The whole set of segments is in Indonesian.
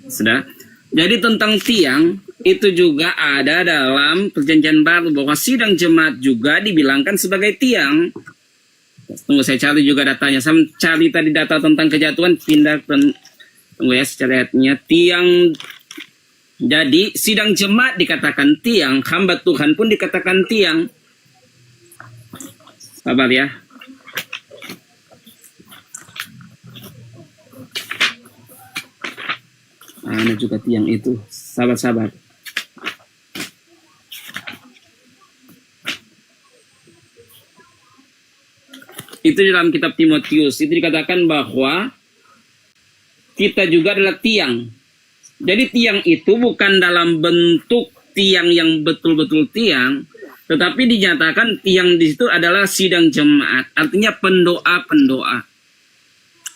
Sudah. Jadi tentang tiang itu juga ada dalam Perjanjian Baru bahwa sidang jemaat juga dibilangkan sebagai tiang. Tunggu saya cari juga datanya. Saya cari tadi data tentang kejatuhan, pindah tunggu ya secara ayatnya. Tiang. Jadi sidang jemaat dikatakan tiang, hamba Tuhan pun dikatakan tiang. Sabar ya. Ada juga tiang itu. Sabar-sabar. Itu dalam kitab Timotius. Itu dikatakan bahwa kita juga adalah tiang. Jadi tiang itu bukan dalam bentuk tiang yang betul-betul tiang, tetapi dinyatakan tiang di situ adalah sidang jemaat. Artinya pendoa-pendoa.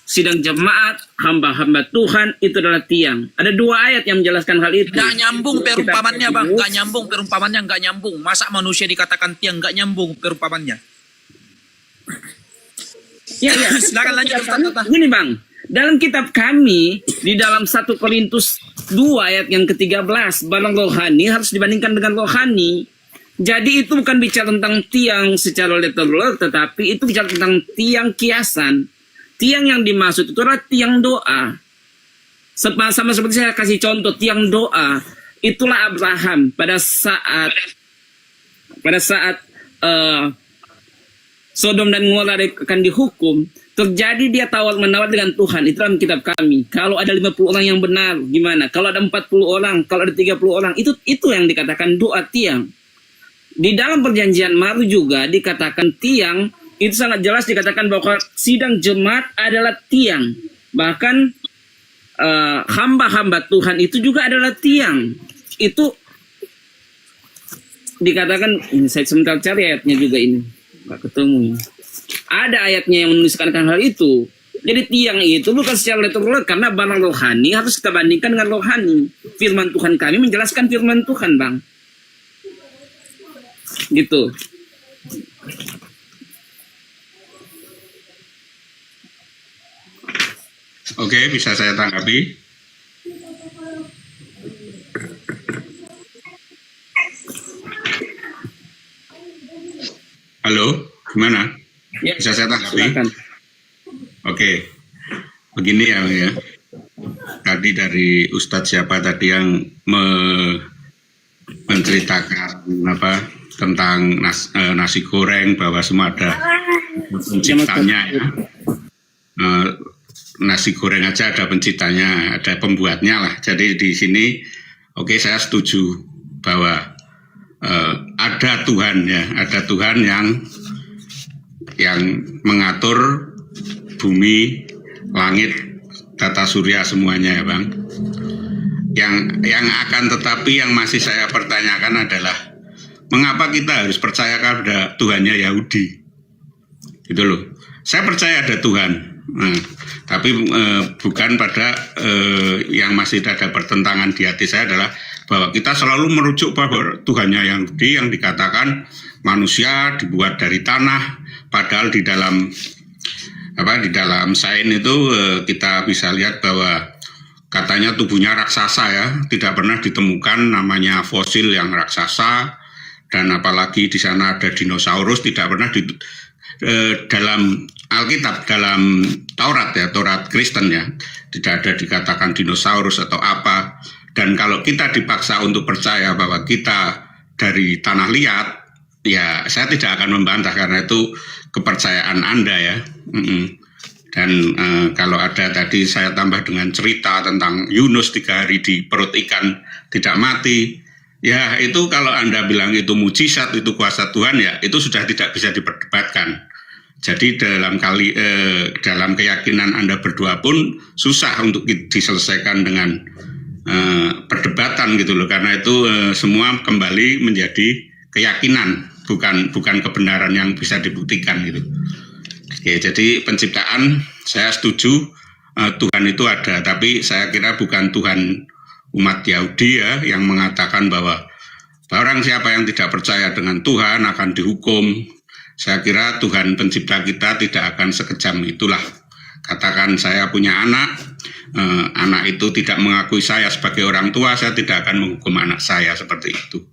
Sidang jemaat, hamba-hamba Tuhan itu adalah tiang. Ada 2 ayat yang menjelaskan hal itu. Nggak nyambung perumpamannya, Bang. Nggak nyambung perumpamannya, nggak nyambung. Masa manusia dikatakan tiang, nggak nyambung perumpamannya. Ya. Silakan lanjut, Ustaz. Gini Bang, dalam kitab kami, di dalam 1 Korintus 2 ayat yang ke-13, barang rohani harus dibandingkan dengan rohani. Jadi itu bukan bicara tentang tiang secara literal, tetapi itu bicara tentang tiang kiasan. Tiang yang dimaksud itu adalah tiang doa. Sama seperti saya kasih contoh, tiang doa. Itulah Abraham pada saat Sodom dan Gomora akan dihukum, terjadi dia tawar-menawar dengan Tuhan. Itu dalam kitab kami. Kalau ada 50 orang yang benar, gimana? Kalau ada 40 orang, kalau ada 30 orang, itu yang dikatakan doa tiang. Di dalam Perjanjian Baru juga dikatakan tiang, itu sangat jelas dikatakan bahwa sidang jemaat adalah tiang. Bahkan hamba-hamba Tuhan itu juga adalah tiang. Itu dikatakan, ini saya sebentar cari ayatnya juga ini. Nggak ketemu. Ada ayatnya yang menuliskan hal itu. Jadi tiang itu bukan secara literal, karena barang rohani harus kita bandingkan dengan rohani. Firman Tuhan kami menjelaskan firman Tuhan, Bang. Gitu. Oke, bisa saya tanggapi? Halo, gimana? Ya, Bisa saya tanggapi? silakan. Oke, begini ya, Bang, ya. Tadi dari Ustadz siapa tadi yang menceritakan tentang nasi goreng, bahwa semua ada penciptanya ya. Nasi goreng aja ada penciptanya, ada pembuatnya lah. Jadi di sini, oke, saya setuju bahwa ada Tuhan ya, ada Tuhan yang mengatur bumi, langit, tata surya semuanya ya Bang. Yang akan tetapi yang masih saya pertanyakan adalah mengapa kita harus percaya pada Tuhannya Yahudi? Gitu loh. Saya percaya ada Tuhan. Nah, tapi bukan pada yang masih ada pertentangan di hati saya adalah bahwa kita selalu merujuk bahwa Tuhannya Yahudi yang dikatakan manusia dibuat dari tanah, padahal di dalam sains itu kita bisa lihat bahwa katanya tubuhnya raksasa ya, tidak pernah ditemukan namanya fosil yang raksasa, dan apalagi di sana ada dinosaurus, tidak pernah dalam Alkitab, dalam Taurat ya, Taurat Kristen ya, tidak ada dikatakan dinosaurus atau apa. Dan kalau kita dipaksa untuk percaya bahwa kita dari tanah liat, ya saya tidak akan membantah karena itu kepercayaan Anda ya. Dan kalau ada tadi saya tambah dengan cerita tentang Yunus 3 hari di perut ikan tidak mati, ya itu kalau Anda bilang itu mujizat, itu kuasa Tuhan, ya itu sudah tidak bisa diperdebatkan. Jadi dalam keyakinan Anda berdua pun susah untuk diselesaikan dengan perdebatan gitu loh, karena itu semua kembali menjadi keyakinan, bukan kebenaran yang bisa dibuktikan gitu. Oke, jadi penciptaan saya setuju, Tuhan itu ada, tapi saya kira bukan Tuhan umat Yahudi ya yang mengatakan bahwa barang siapa yang tidak percaya dengan Tuhan akan dihukum. Saya kira Tuhan pencipta kita tidak akan sekejam itulah. Katakan saya punya anak, anak itu tidak mengakui saya sebagai orang tua, saya tidak akan menghukum anak saya seperti itu.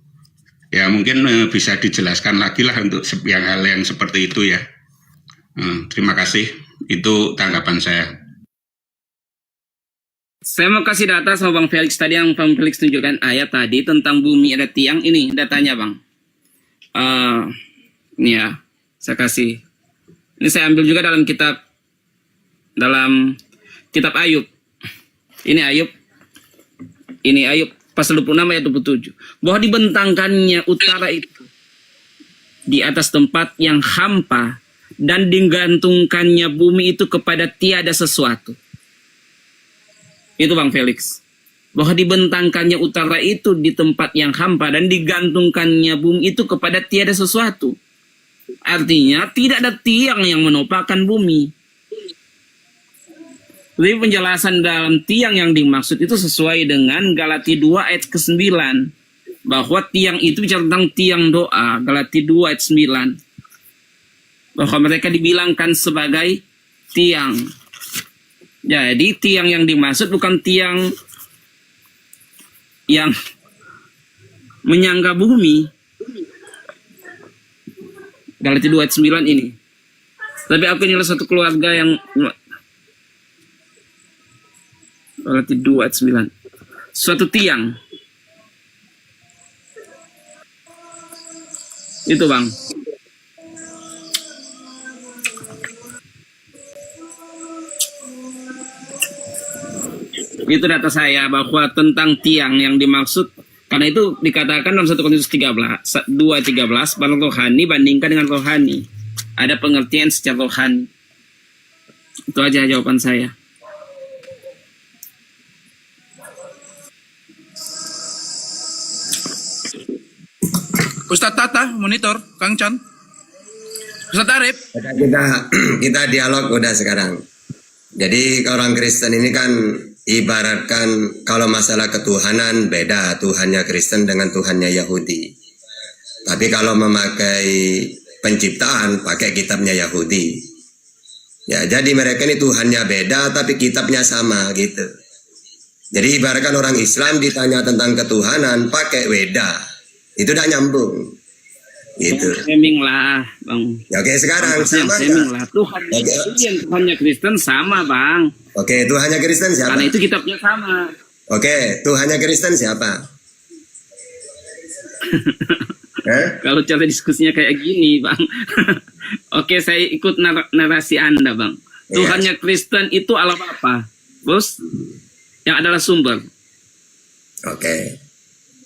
Ya mungkin bisa dijelaskan lagi lah untuk yang hal yang seperti itu ya. Terima kasih, itu tanggapan saya. Saya mau kasih data sama Bang Felix tadi, yang Bang Felix tunjukkan ayat tadi tentang bumi ada tiang. Ini datanya Bang. Ini ya, saya kasih. Ini saya ambil juga dalam kitab Ayub. Ini Ayub. Ini Ayub pasal 26 ayat 27. Bahwa dibentangkannya utara itu di atas tempat yang hampa dan digantungkannya bumi itu kepada tiada sesuatu. Itu Bang Felix. Bahwa dibentangkannya utara itu di tempat yang hampa dan digantungkannya bumi itu kepada tiada sesuatu. Artinya tidak ada tiang yang menopangkan bumi. Jadi penjelasan dalam tiang yang dimaksud itu sesuai dengan Galati 2 ayat ke-9. Bahwa tiang itu bicara tentang tiang doa. Galati 2 ayat 9. Bahwa mereka dibilangkan sebagai tiang. Jadi tiang yang dimaksud bukan tiang yang menyangga bumi. Galati 2 ayat 9 ini. Tapi aku inilah satu keluarga yang Galati 2 ayat 9. Suatu tiang. Itu Bang. Itu data saya bahwa tentang tiang yang dimaksud, karena itu dikatakan dalam 1 Korintus 2:13, barang rohani bandingkan dengan rohani. Ada pengertian secara rohani. Itu aja jawaban saya. Ustadz Tata, monitor, Kang Chan. Ustadz Arif. Kita dialog udah sekarang. Jadi orang Kristen ini kan ibaratkan kalau masalah ketuhanan beda Tuhannya Kristen dengan Tuhannya Yahudi. Tapi kalau memakai penciptaan pakai kitabnya Yahudi. Ya, jadi mereka ini Tuhannya beda tapi kitabnya sama gitu. Jadi ibaratkan orang Islam ditanya tentang ketuhanan pakai Weda. Itu udah nyambung. Gitu. Seming lah, Bang. Ya, oke, sekarang sama seming lah. Tuhan yang Tuhannya Kristen sama, Bang. Oke, Tuhannya Kristen siapa? Karena itu kitabnya sama. Oke, Tuhannya Kristen siapa? Kalau cara diskusinya kayak gini, Bang. Oke, saya ikut narasi Anda, Bang. Tuhannya Kristen itu Allah Bapa, Bos, yang adalah sumber. Oke.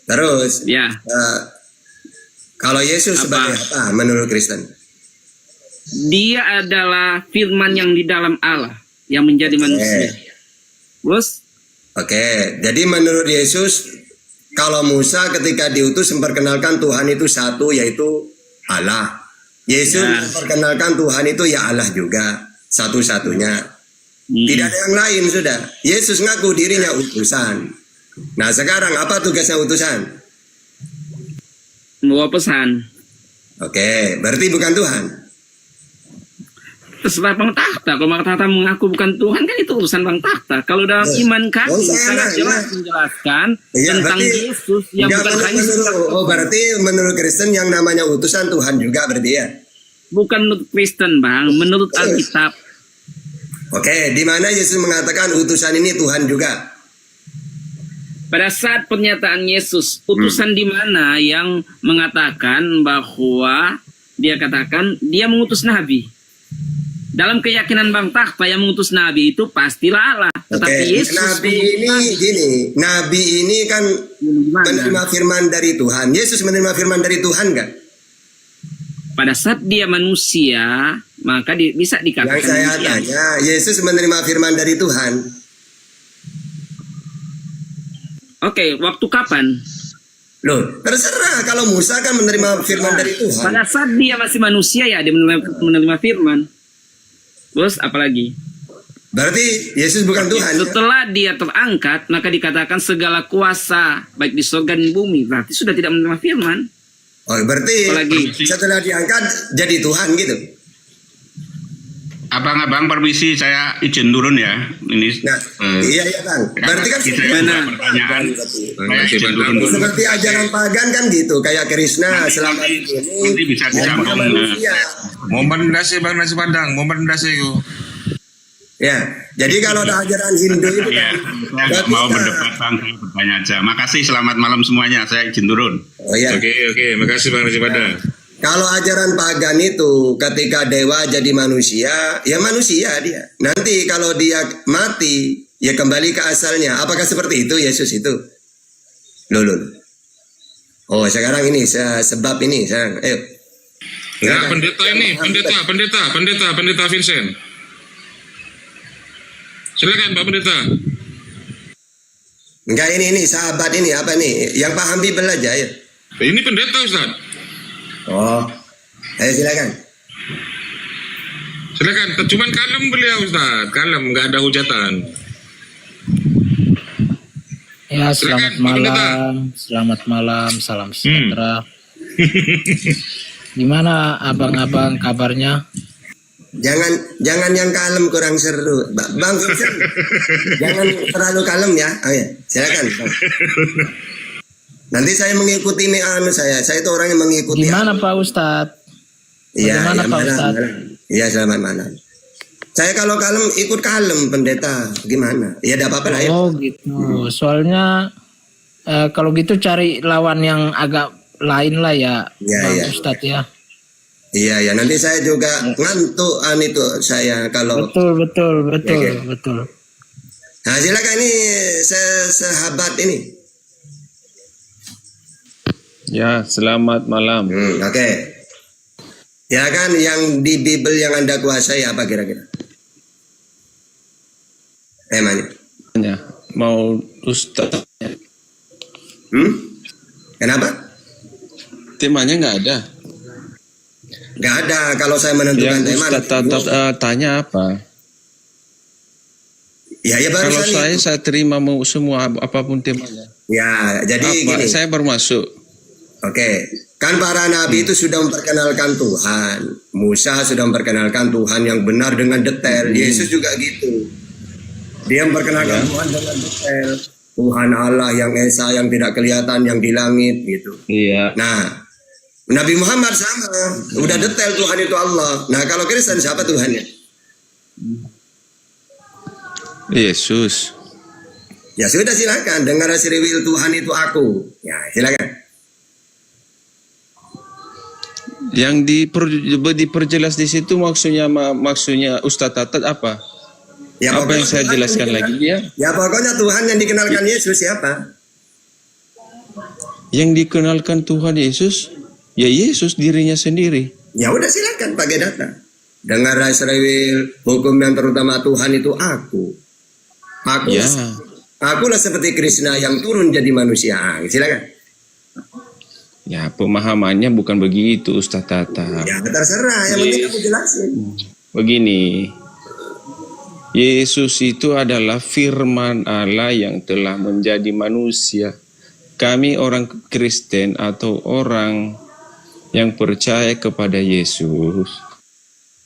Terus, ya. Kalau Yesus sebagai apa menurut Kristen? Dia adalah firman yang di dalam Allah, yang menjadi manusia. Bos? Oke, jadi menurut Yesus, kalau Musa ketika diutus memperkenalkan Tuhan itu satu, yaitu Allah. Yesus memperkenalkan Tuhan itu ya Allah juga, satu-satunya. Tidak ada yang lain sudah. Yesus ngaku dirinya utusan. Nah sekarang apa tugasnya utusan? Membawa pesan. Oke, berarti bukan Tuhan. Terserah Bang Tahta. Kalau Bang Tahta mengaku bukan Tuhan, kan itu urusan Bang Tahta. Kalau dalam iman kami sangat jelas menjelaskan tentang Yesus yang bukan hanya berarti menurut Kristen yang namanya utusan Tuhan juga berarti ya? Bukan menurut Kristen, Bang, menurut Alkitab. Oke, di mana Yesus mengatakan utusan ini Tuhan juga? Pada saat pernyataan Yesus, utusan di mana yang mengatakan bahwa dia katakan dia mengutus nabi. Dalam keyakinan Bang Tahta yang mengutus nabi itu pastilah Allah. Tetapi Yesus nabi ini gini, nabi ini kan menerima firman dari Tuhan. Yesus menerima firman dari Tuhan kan? Pada saat dia manusia, maka bisa dikatakan. Yang saya tanya, Yesus menerima firman dari Tuhan. Oke, waktu kapan? Loh, terserah. Kalau Musa kan menerima firman dari Tuhan. Pada saat dia masih manusia ya, dia menerima firman. Bos, apalagi? Berarti Yesus bukan Tuhan. Setelah dia terangkat, maka dikatakan segala kuasa, baik di surga dan bumi. Berarti sudah tidak menerima firman. Oh, berarti apalagi setelah diangkat jadi Tuhan gitu. Abang-abang permisi, saya izin turun ya. Ini Nah, iya Bang. Berarti kan kita seperti- ada pertanyaan. Saya izin turun dulu. seperti ajaran pagan kan gitu, kayak Krishna selama Nanti ini bisa disambung. manusia. Momen dasi bang nasi padang, momen dasi ku. Ya, jadi kalau ada ajaran Hindu itu Ya, kan, saya nggak mau berdebat bang, saya bertanya aja. Makasih, selamat malam semuanya. Saya izin turun. oh ya, Oke, makasih bang nasi padang. kalau ajaran pagan itu ketika dewa jadi manusia, ya manusia dia. Nanti kalau dia mati, ya kembali ke asalnya. Apakah seperti itu Yesus itu? Loh. Oh, sekarang ini sebab ini sekarang. Ayo. Ya pendeta ini, pendeta Vincent. Silakan Pak Pendeta. Enggak ini sahabat ini apa nih? Yang paham Bible aja ya. Ini pendeta Ustaz. Oh. Ayo silakan. Silakan. Cuman kalem beliau Ustaz, kalem, nggak ada hujatan. Ya, Silakan, selamat Pak Pendeta. selamat malam, salam sejahtera. Gimana abang-abang kabarnya? Jangan yang kalem kurang seru. Bang Vincent, jangan terlalu kalem ya. Oh ya, silakan. Bang. Nanti saya mengikuti saya. Saya itu orang yang mengikuti. Gimana Pak Ustadz? Iya, Bagaimana, ya, Pak malam, Ustadz? malam. Iya, selamat malam. Saya kalau kalem ikut kalem pendeta. Gimana? Ya tidak apa-apa lah ya. Oh gitu. Soalnya kalau gitu cari lawan yang agak lain lah ya, Ya, Bang ya. Ustadz ya. Iya, ya. Nanti saya juga ngantukan itu saya kalau. Betul. Oke. Nah, silakan ini sahabat ini. Ya, selamat malam. Oke. Silakan yang di Bible yang Anda kuasai apa kira-kira? Temanya. Ya, mau Ustaz. Kenapa? Temanya nggak ada. Nggak ada. Kalau saya menentukan Yang tema. Ustaz tanya apa? Ya Kalau barusan saya terima mau semua apapun temanya. Ya, jadi Apa? gini. Saya bermasuk. Oke. Kan para nabi itu sudah memperkenalkan Tuhan. Musa sudah memperkenalkan Tuhan yang benar dengan detail. Yesus juga gitu. Dia memperkenalkan Tuhan dengan detail. Tuhan Allah yang esa, yang tidak kelihatan, yang di langit gitu. Iya. Nah, Nabi Muhammad sama, udah detail Tuhan itu Allah. Nah, kalau Kristen siapa Tuhannya? Yesus. Ya sudah silakan, dengar Sriwil Tuhan itu aku. Ya silakan. Yang diperjelas di situ maksudnya Ustaz Tatat apa? Ya, Apa yang pokoknya saya Tuhan jelaskan yang lagi dikenal- dia? Ya pokoknya Tuhan yang dikenalkan Yesus siapa? Yang dikenalkan Tuhan Yesus, ya Yesus dirinya sendiri. Ya udah silakan pakai data. Dengar Sriwil, hukum yang terutama Tuhan itu aku. Ya. Akulah seperti Krishna yang turun jadi manusia. Silakan. Ya, pemahamannya bukan begitu Ustaz Tata. Ya terserah, yang penting kamu jelasin. Begini, Yesus itu adalah firman Allah yang telah menjadi manusia. Kami orang Kristen atau orang yang percaya kepada Yesus,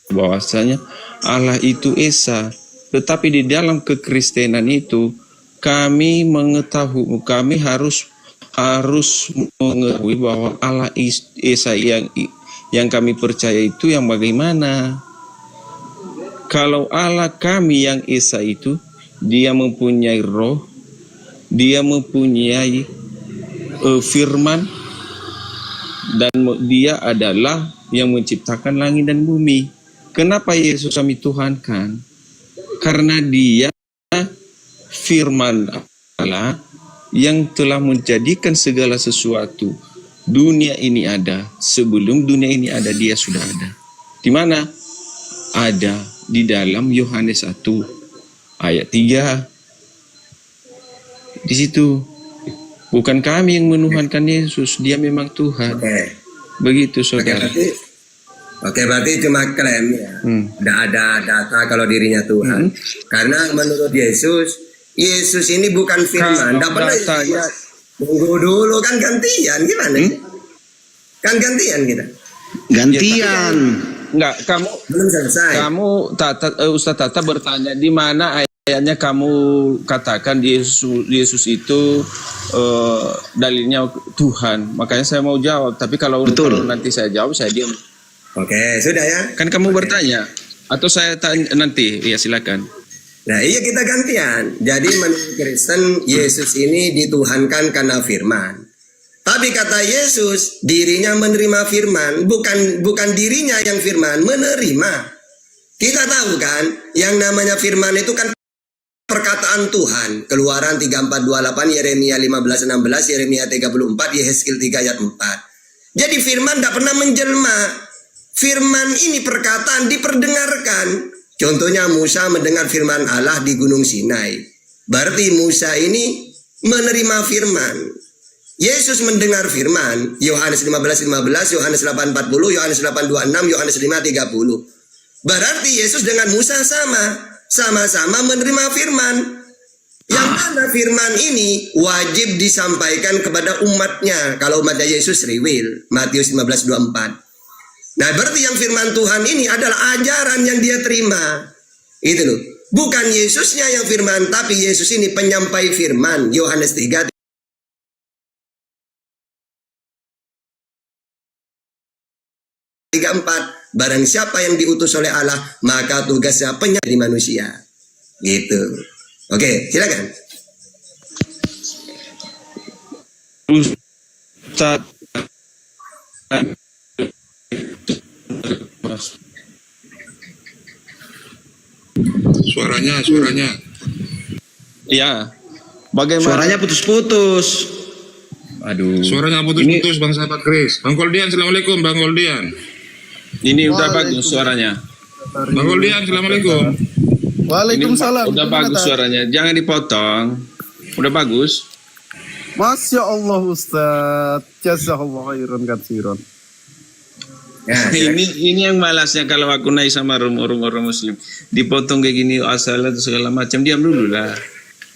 bahwasanya Allah itu Esa. Tetapi di dalam kekristenan itu kami mengetahui, kami harus mengetahui bahwa Allah Esa yang kami percaya itu yang bagaimana. Kalau Allah kami yang Esa itu, dia mempunyai roh, dia mempunyai firman, dan dia adalah yang menciptakan langit dan bumi. Kenapa Yesus kami tuhankan? Karena dia firman Allah yang telah menjadikan segala sesuatu. Dunia ini ada, sebelum dunia ini ada dia sudah ada. Di mana? Ada di dalam Yohanes 1 ayat 3. Di situ bukan kami yang menuhankan Yesus, dia memang Tuhan. Oke. Begitu saudara. Berarti cuma klaim ya. Tidak ada data kalau dirinya Tuhan. Karena menurut Yesus ini bukan firman. Tidak pernah datanya. Tunggu dulu kan gantian gimana? Kan gantian kita. Gantian. Enggak, Belum selesai. Ustaz Tata bertanya di mana ayatnya kamu katakan Yesus itu dalilnya Tuhan. Makanya saya mau jawab, tapi kalau nanti saya jawab saya diam. Oke, sudah ya. Kan kamu bertanya atau saya tanya nanti? Ya silakan. Nah, iya kita gantian. Jadi menurut Kristen Yesus ini dituhankan karena firman. Tapi kata Yesus, dirinya menerima firman, bukan dirinya yang firman, menerima. Kita tahu kan, yang namanya firman itu kan perkataan Tuhan. Keluaran 3428, Yeremia 15:16, Yeremia 34, Yehezkiel 3 ayat 4. Jadi firman tidak pernah menjelma. Firman ini perkataan diperdengarkan. Contohnya Musa mendengar firman Allah di Gunung Sinai. Berarti Musa ini menerima firman. Yesus mendengar firman, Yohanes 15:15, Yohanes 8:40, Yohanes 8:26, Yohanes 5:30. Berarti Yesus dengan Musa sama-sama menerima firman. Yang mana firman ini wajib disampaikan kepada umatnya. Kalau umatnya Yesus riwil, Matius 15:24. Nah, berarti yang firman Tuhan ini adalah ajaran yang dia terima. Itu loh. Bukan Yesusnya yang firman, tapi Yesus ini penyampai firman. Yohanes 3:34. Barang siapa yang diutus oleh Allah, maka tugasnya penyampai manusia. Gitu. Oke, silakan. Ustaz, Suaranya. ya, bagaimana? Suaranya putus-putus. Aduh. Suaranya putus-putus Bang sahabat Kris. Bang Koldian, Assalamualaikum Bang Koldian. Ini udah bagus suaranya. Bang Koldian, Assalamualaikum. Waalaikumsalam. Udah bagus suaranya, jangan dipotong. Udah bagus. Masya Allah Ustaz. Jazakallah khairan katsiran. Ya, ini yang malasnya kalau aku naik sama orang Muslim, dipotong kayak gini asal atau segala macam, diam dulu lah.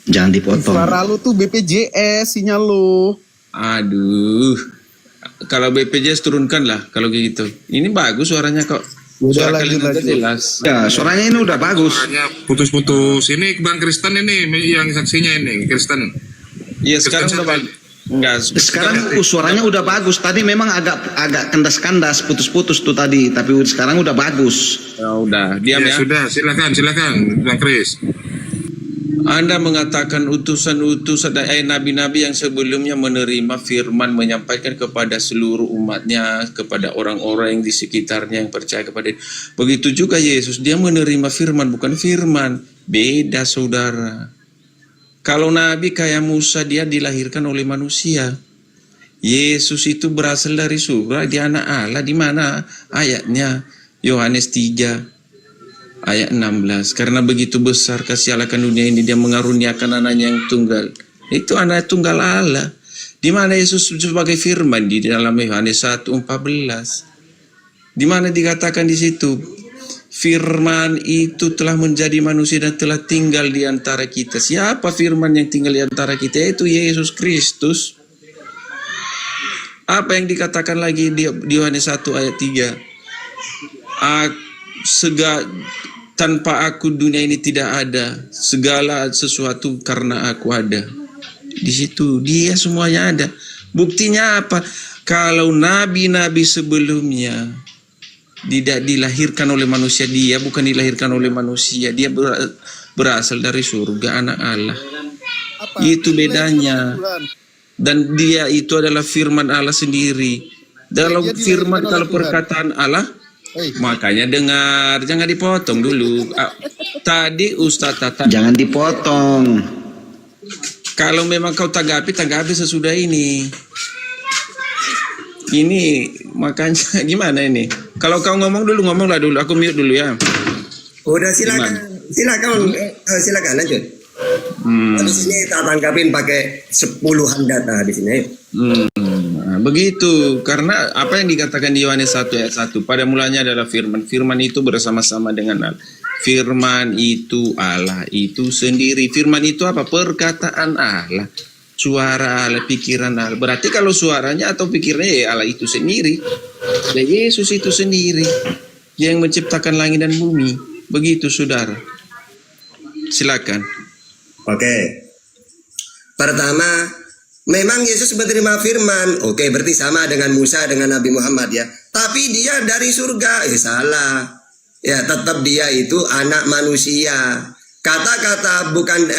Jangan dipotong. Suara lu tuh BPJS sinyal lu. Aduh, kalau BPJS turunkan lah kalau gitu. Ini bagus suaranya kok. Udah Suara kalian lanjut. udah jelas. Ya, suaranya ini udah bagus. Suaranya putus-putus. Ini Bang Kristen ini yang saksinya ini, Kristen. Iya sekarang udah bagus. Enggak. Sekarang suaranya udah bagus. Tadi memang agak kandas-kandas, putus-putus tuh tadi, tapi sekarang udah bagus. Ya udah, diam ya. Sudah, silakan Bang Kris. Anda mengatakan utusan-utusan nabi-nabi yang sebelumnya menerima firman, menyampaikan kepada seluruh umatnya, kepada orang-orang yang di sekitarnya yang percaya kepada dia. Begitu juga Yesus, dia menerima firman, bukan firman. Beda saudara. Kalau nabi kayak Musa, dia dilahirkan oleh manusia. Yesus itu berasal dari surga, dia anak Allah. Di mana ayatnya? Yohanes 3 ayat 16. Karena begitu besar kasih Allah akan dunia ini, dia mengaruniakan anaknya yang tunggal. Itu anak tunggal Allah. Di mana Yesus sebagai firman di dalam Yohanes 1:14. Di mana dikatakan di situ, firman itu telah menjadi manusia dan telah tinggal di antara kita. Siapa firman yang tinggal di antara kita? Itu Yesus Kristus. Apa yang dikatakan lagi di Yohanes 1 ayat 3? Tanpa aku dunia ini tidak ada. Segala sesuatu karena aku ada. Di situ dia semuanya ada. Buktinya apa? Kalau nabi-nabi sebelumnya tidak dilahirkan oleh manusia, dia bukan dilahirkan oleh manusia, dia berasal dari surga, anak Allah. Itu bedanya. Dan dia itu adalah firman Allah sendiri. Dalam firman, kalau perkataan Allah, makanya dengar, jangan dipotong dulu. Tadi Ustaz Tata, Jangan dipotong. kalau memang kau tanggapi sesudah ini. Ini makanya gimana ini? Kalau kau ngomong dulu, ngomonglah dulu. Aku mute dulu ya. udah silakan lanjut. Habis ini tak tangkapin pakai 10-an data di sini. Nah, begitu. Karena apa yang dikatakan di Yohanes 1 ayat 1, pada mulanya adalah firman. Firman itu bersama-sama dengan Allah. Firman itu Allah itu sendiri. Firman itu apa? Perkataan Allah. Suara Allah, pikiran Allah. Berarti kalau suaranya atau pikirannya ya Allah itu sendiri. Dan Yesus itu sendiri. Dia yang menciptakan langit dan bumi. Begitu, saudara. Silakan. Oke. Pertama, memang Yesus menerima firman. Oke, berarti sama dengan Musa, dengan Nabi Muhammad ya. Tapi dia dari surga. Salah. Ya, tetap dia itu anak manusia. Kata-kata bukan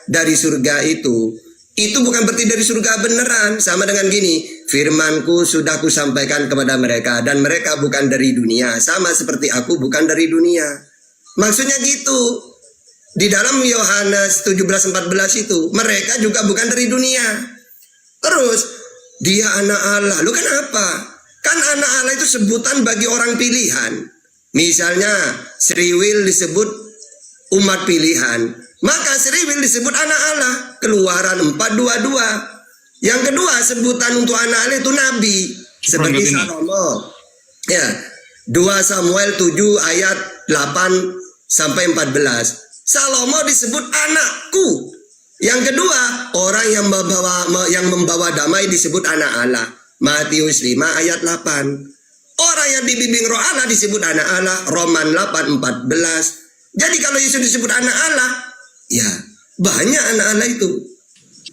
dari surga itu bukan berarti dari surga beneran. Sama dengan gini, firmanku sudah kusampaikan kepada mereka dan mereka bukan dari dunia, sama seperti aku bukan dari dunia. Maksudnya gitu. Di dalam Yohanes 17:14 itu, mereka juga bukan dari dunia. Terus dia anak Allah. Lu kenapa? Kan anak Allah itu sebutan bagi orang pilihan. Misalnya Sri Will disebut umat pilihan, maka Sri Will disebut anak Allah. Keluaran 4:22. Yang kedua, sebutan untuk anak Allah itu nabi, seperti Salomo. Ya, 2 Samuel 7 ayat 8 sampai 14. Salomo disebut anakku. Yang kedua, orang yang membawa damai disebut anak Allah. Matius 5 ayat 8. Orang yang dibimbing roh Allah disebut anak Allah. Roman 8:14. Jadi kalau Yesus disebut anak Allah, ya banyak anak Allah itu.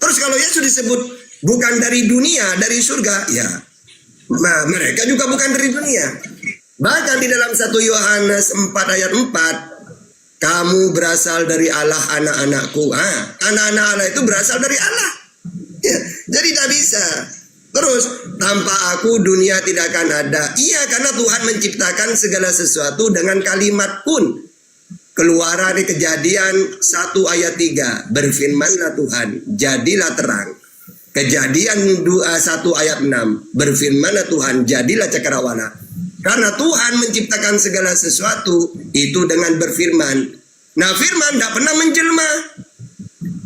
Terus kalau Yesus disebut bukan dari dunia, dari surga, ya mereka juga bukan dari dunia. Bahkan di dalam 1 Yohanes 4 ayat 4, kamu berasal dari Allah anak-anakku. Anak-anak Allah itu berasal dari Allah. Ya, jadi tidak bisa. Terus, tanpa aku dunia tidak akan ada. Iya, karena Tuhan menciptakan segala sesuatu dengan kalimat kun. Keluaran di Kejadian 1 ayat 3. Berfirmanlah Tuhan, jadilah terang. Kejadian 1 ayat 6. Berfirmanlah Tuhan, jadilah cakrawala. Karena Tuhan menciptakan segala sesuatu itu dengan berfirman. Nah, firman tidak pernah menjelma.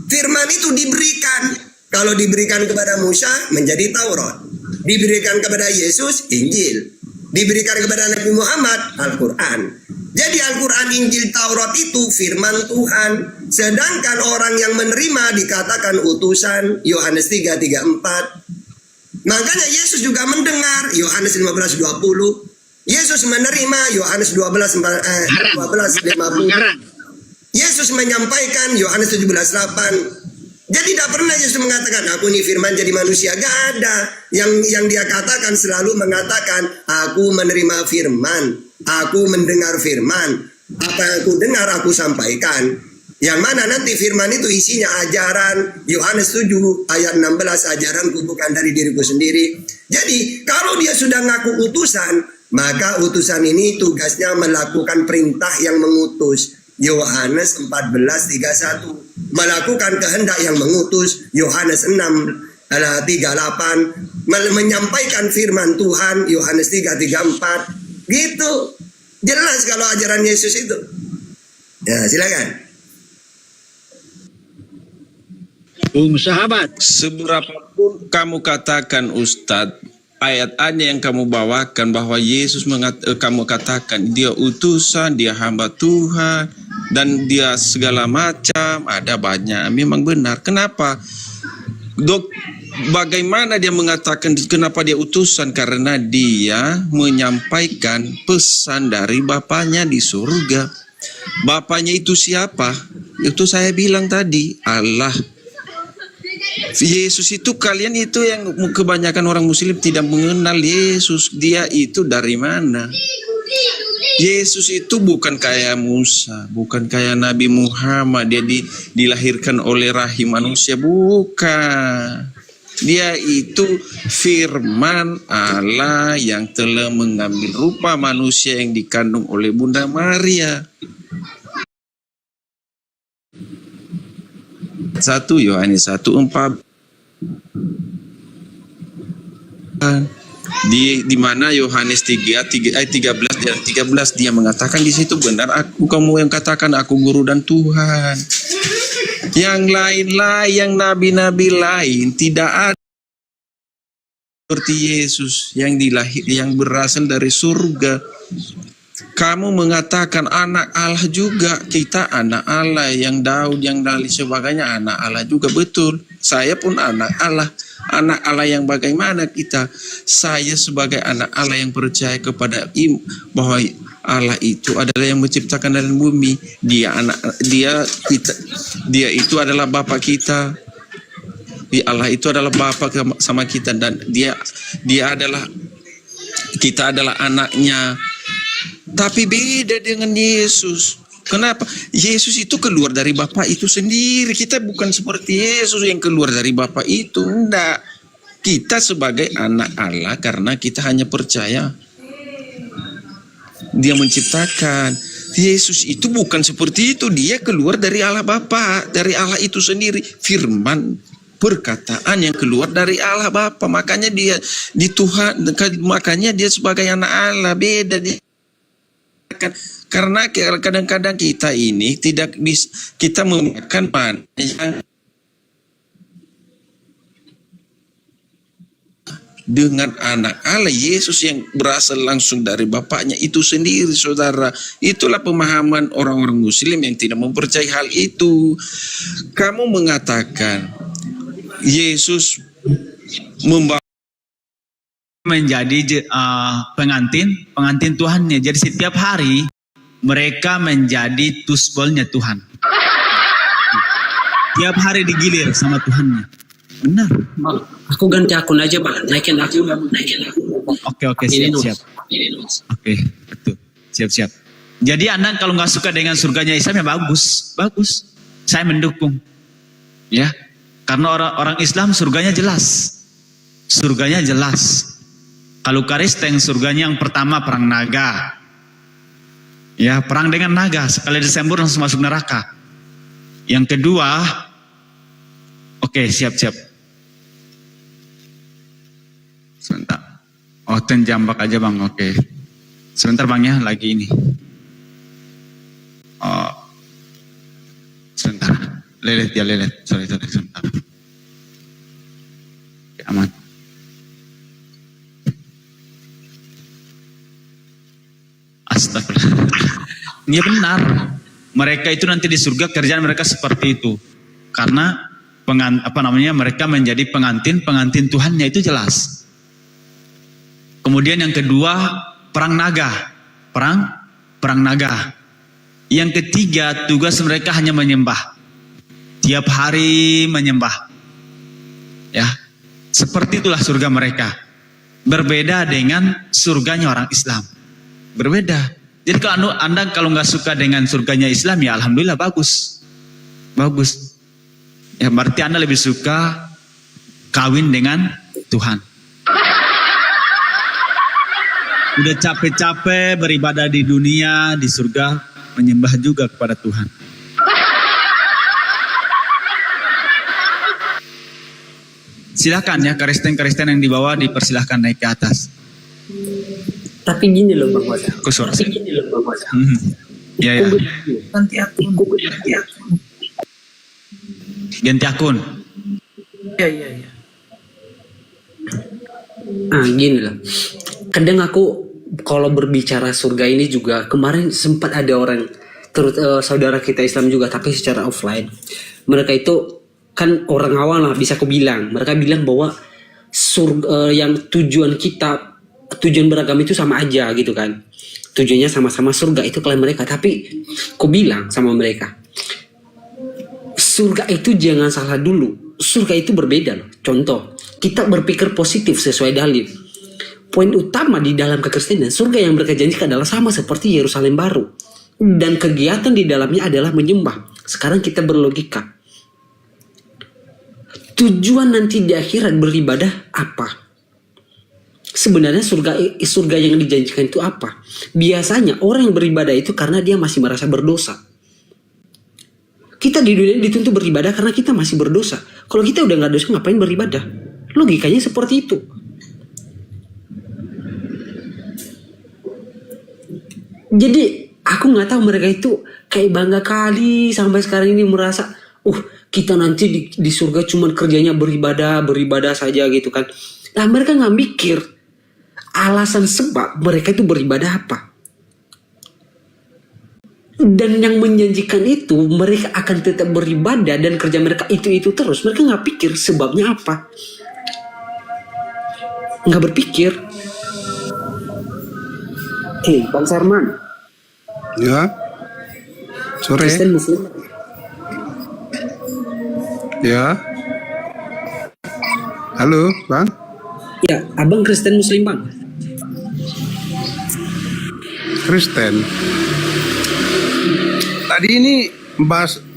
Firman itu diberikan. Kalau diberikan kepada Musa menjadi Taurat. Diberikan kepada Yesus Injil. Diberikan kepada Nabi Muhammad Al-Quran. Jadi Al-Quran, Injil, Taurat itu firman Tuhan. Sedangkan orang yang menerima dikatakan utusan. Yohanes 3:34. Makanya Yesus juga mendengar. Yohanes 15:20. Yesus menerima. Yohanes 12:50. Yesus menyampaikan. Yohanes 17:8. Jadi tidak pernah Yesus mengatakan aku ini firman jadi manusia. Gak ada. Yang dia katakan selalu mengatakan aku menerima firman, aku mendengar firman, apa yang aku dengar aku sampaikan. Yang mana nanti firman itu isinya ajaran. Yohanes 7 ayat 16, ajaranku bukan dari diriku sendiri. Jadi kalau dia sudah ngaku utusan, maka utusan ini tugasnya melakukan perintah yang mengutus. Yohanes 14:31, melakukan kehendak yang mengutus. Yohanes 6:38, menyampaikan firman Tuhan. Yohanes 3:34. Gitu. Jelas kalau ajaran Yesus itu. Ya, silakan. Sahabat, seberapapun kamu katakan Ustadz, ayat-ayat yang kamu bawakan bahwa Yesus kamu katakan dia utusan, dia hamba Tuhan, dan dia segala macam, ada banyak, memang benar. Kenapa? Bagaimana dia mengatakan kenapa dia utusan? Karena dia menyampaikan pesan dari Bapaknya di surga. Bapaknya itu siapa? Itu saya bilang tadi, Allah. Yesus itu, kalian itu yang kebanyakan orang muslim tidak mengenal Yesus. Dia itu dari mana? Yesus itu bukan kayak Musa, bukan kayak Nabi Muhammad. Dia dilahirkan oleh rahim manusia, bukan. Dia itu firman Allah yang telah mengambil rupa manusia yang dikandung oleh Bunda Maria. 1 Yohanes 1:4. Di mana Yohanes 3:13 dan 13 dia mengatakan di situ, benar aku kamu yang katakan aku guru dan Tuhan. Yang lain-lain, yang nabi-nabi lain tidak ada seperti Yesus yang berasal dari surga. Kamu mengatakan anak Allah juga, kita anak Allah, yang Daud, yang Dali sebagainya anak Allah juga, betul. Saya pun anak Allah. anak Allah yang bagaimana kita? Saya sebagai anak Allah yang percaya kepada bahwa Allah itu adalah yang menciptakan dalam bumi. Dia itu adalah Bapa kita. Allah itu adalah Bapa sama kita, dan dia adalah, kita adalah anaknya. Tapi beda dengan Yesus. Kenapa? Yesus itu keluar dari Bapa itu sendiri. Kita bukan seperti Yesus yang keluar dari Bapa itu. Enggak. Kita sebagai anak Allah karena kita hanya percaya Dia menciptakan. Yesus itu bukan seperti itu. Dia keluar dari Allah Bapa, dari Allah itu sendiri. Firman, perkataan yang keluar dari Allah Bapa. Makanya dia di Tuhan, makanya dia sebagai anak Allah. Beda dia. Karena kadang-kadang kita ini tidak bisa, kita memakan mana yang dengan anak Allah Yesus yang berasal langsung dari Bapaknya itu sendiri, saudara. Itulah pemahaman orang-orang Muslim yang tidak mempercayai hal itu. Kamu mengatakan Yesus membawa menjadi pengantin Tuhannya. Jadi setiap hari mereka menjadi tusbolnya Tuhan. Tiap hari digilir sama Tuhannya. Benar. Aku ganti akun aja, Pak. Naikin akun. Oke, siap. Oke, betul. Siap. Jadi Anda kalau nggak suka dengan surganya Islam ya bagus. Saya mendukung. Ya. Karena orang Islam surganya jelas. Kalau Kristen surganya yang pertama perang naga. Ya, perang dengan naga. Sekali Desember langsung masuk neraka. Yang kedua, oke, siap. Sebentar. Oh, jambak aja Bang, oke. Sebentar Bang ya, lagi ini. Oh, sebentar. Lelet. Sorry, sebentar. Oke, aman. Astagfirullah. Iya benar. Mereka itu nanti di surga kerjaan mereka seperti itu. Karena mereka menjadi pengantin Tuhannya, itu jelas. Kemudian yang kedua, perang naga. Perang naga. Yang ketiga, tugas mereka hanya menyembah. Tiap hari menyembah. Ya. Seperti itulah surga mereka. Berbeda dengan surganya orang Islam. Berbeda. Jadi kalau Anda nggak suka dengan surganya Islam, ya alhamdulillah bagus. Ya berarti Anda lebih suka kawin dengan Tuhan. Udah capek-capek beribadah di dunia, di surga menyembah juga kepada Tuhan. Silakan ya, Kristen yang di bawah dipersilahkan naik ke atas. Tapi gini loh Bang Wasa. Ya. Ganti akun. Iya. Gini loh. Kadang aku kalau berbicara surga ini juga, kemarin sempat ada orang, saudara kita Islam juga, tapi secara offline. Mereka itu kan orang awam lah, bisa aku bilang. Mereka bilang bahwa surga yang tujuan beragama itu sama aja gitu kan. Tujuannya sama-sama surga, itu klaim mereka. Tapi aku bilang sama mereka, surga itu jangan salah dulu. Surga itu berbeda loh. Contoh, kita berpikir positif sesuai dalil. Poin utama di dalam kekristenan, surga yang mereka janjikan adalah sama seperti Yerusalem baru. Dan kegiatan di dalamnya adalah menyembah. Sekarang kita berlogika. Tujuan nanti di akhirat beribadah apa? Sebenarnya surga yang dijanjikan itu apa? Biasanya orang yang beribadah itu karena dia masih merasa berdosa. Kita di dunia dituntut beribadah karena kita masih berdosa. Kalau kita udah gak dosa, ngapain beribadah? Logikanya seperti itu. Jadi aku gak tahu mereka itu kayak bangga kali sampai sekarang ini merasa, kita nanti di surga cuman kerjanya beribadah saja gitu kan. Nah mereka gak mikir alasan sebab mereka itu beribadah apa. Dan yang menjanjikan itu mereka akan tetap beribadah dan kerja mereka itu terus. Mereka gak pikir sebabnya apa. nggak berpikir. Oke, Bang Sarman, Ya. Sore. Kristen Muslim. Ya. Halo, Bang. Ya, abang Kristen Muslim bang. Kristen. Tadi ini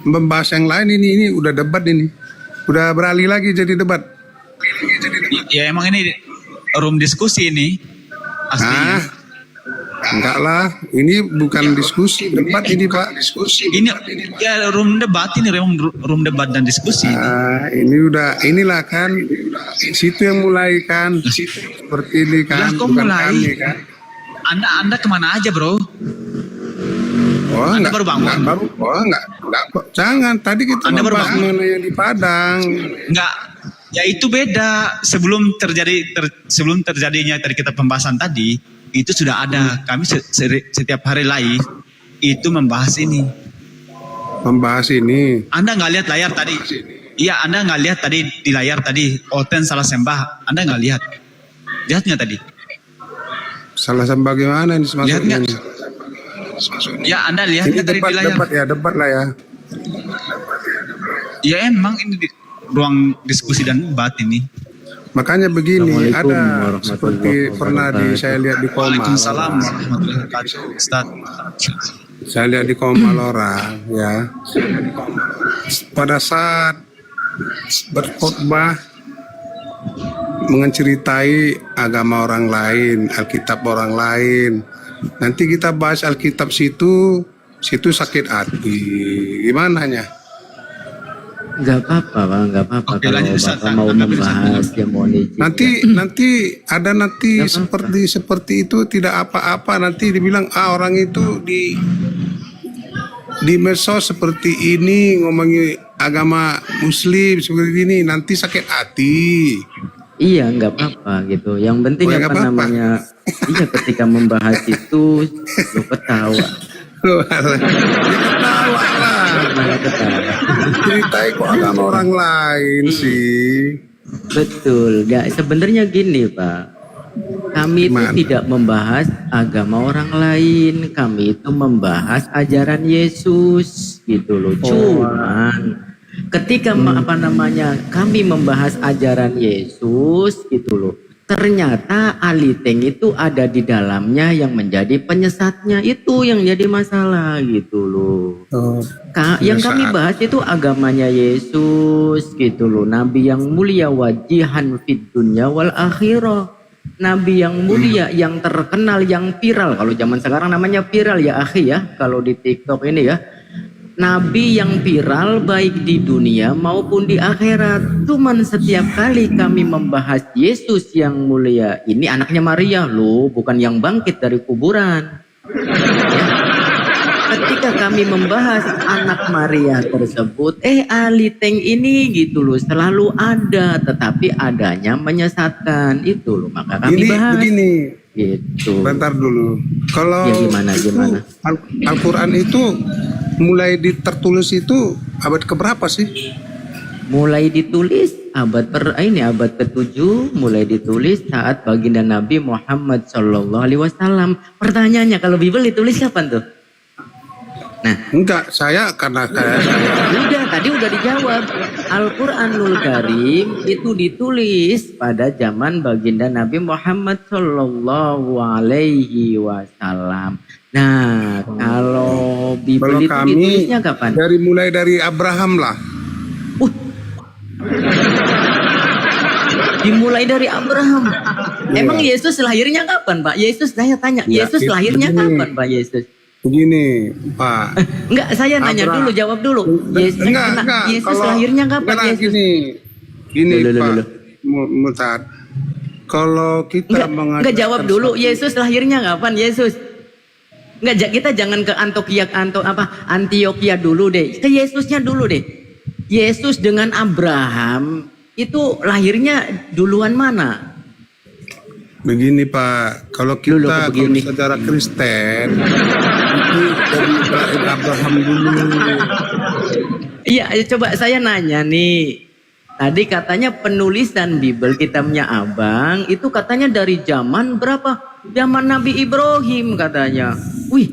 membahas yang lain ini udah debat ini. Udah beralih lagi jadi debat. Ya emang ini room diskusi ini aslinya. Enggak lah, ini bukan diskusi, debat ini Pak. Ini ya room debat ini, room debat dan diskusi. Inilah kan, situ yang mulai kan, seperti ini kan, Lah, kok bukan mulai? kami kan. Anda kemana aja bro? Oh, Anda enggak, baru bangun? enggak, jangan. Tadi kita Anda baru membahas bangun? mengenai yang di Padang. Enggak, ya itu beda. Sebelum terjadinya tadi kita pembahasan tadi, itu sudah ada. Kami setiap hari live itu membahas ini. Membahas ini. Anda nggak lihat layar tadi? Iya, Anda nggak lihat tadi di layar tadi. Oten salah sembah. Anda nggak lihat? Lihat nggak tadi? Salah sembah gimana ini Lihat maksudnya? nggak? Ya, Anda lihat Ini nggak tadi di layar? debat lah ya. Ya emang ini ruang diskusi dan debat ini. Makanya begini, Assalamualaikum ada warahmatullahi seperti pernah saya lihat di Koma. Waalaikumsalam warahmatullahi wabarakatuh, Ustaz. Saya lihat di Komalora ya. Pada saat berkhotbah menceritai agama orang lain, Alkitab orang lain. Nanti kita bahas Alkitab situ sakit hati. Gimana nya? Nggak apa-apa bang, nggak apa-apa. Oke, Kalau lanjut, Ustaz. bapak mau Tanggapi, Ustaz. membahas yang mau izin. Nanti ada seperti itu tidak apa-apa, nanti dibilang orang itu di medsos seperti ini ngomongin agama Muslim seperti ini, nanti sakit hati. Iya, nggak apa-apa gitu. Yang penting Oh, ya, apa nggak apa-apa. namanya? Iya, ketika membahas itu lu ketawa. Ketawa lah. Malah ketawa. Ceritain kok agama orang lain sih. Betul, nggak sebenarnya gini Pak. Kami itu Gimana? tidak membahas agama orang lain, kami itu membahas ajaran Yesus gitu loh. Cuman ketika kami membahas ajaran Yesus gitu loh, ternyata Aliteng itu ada di dalamnya yang menjadi penyesatnya, itu yang jadi masalah gitu loh. Yang kami bahas itu agamanya Yesus gitu loh, Nabi yang mulia wajihan fid dunya wal akhirah. Nabi yang mulia, yang terkenal, yang viral. Kalau zaman sekarang namanya viral ya akhi ya, kalau di TikTok ini ya. Nabi yang viral baik di dunia maupun di akhirat. Cuman setiap kali kami membahas Yesus yang mulia, ini anaknya Maria loh, bukan yang bangkit dari kuburan. Ya. Ketika kami membahas anak Maria tersebut, Aliteng ini gitu loh selalu ada, tetapi adanya menyesatkan itu loh, maka kami bahas. Begini. Gitu. Bentar dulu. Kalau Ya, gimana? Al-Quran itu mulai tertulis itu abad keberapa sih? Mulai ditulis abad ke-7, mulai ditulis saat baginda Nabi Muhammad SAW. Pertanyaannya, kalau Bible ditulis kapan tuh? Nah, enggak, karena tadi udah dijawab. Al-Quranul Karim itu ditulis pada zaman baginda Nabi Muhammad SAW. Nah, kalau Bible itu ditulisnya kapan? Mulai dari Abraham lah. Dimulai dari Abraham. Emang Yesus lahirnya kapan, Pak? Yesus, saya tanya, Yesus lahirnya kapan, Pak Yesus? Begini, Pak. Enggak, saya nanya dulu, jawab dulu. Yesus lahirnya kapan, Yesus? Gini, Pak. Mutad. Kalau kita enggak jawab dulu, Yesus lahirnya kapan, Yesus? Enggak, kita jangan ke Antioquia dulu deh. Ke Yesusnya dulu deh. Yesus dengan Abraham itu lahirnya duluan mana? Begini Pak, kalau kita secara Kristen itu dari Abraham dulu. Iya, coba saya nanya nih. Tadi katanya penulisan Bible kitabnya abang itu katanya dari zaman berapa? Zaman Nabi Ibrahim katanya. Wih,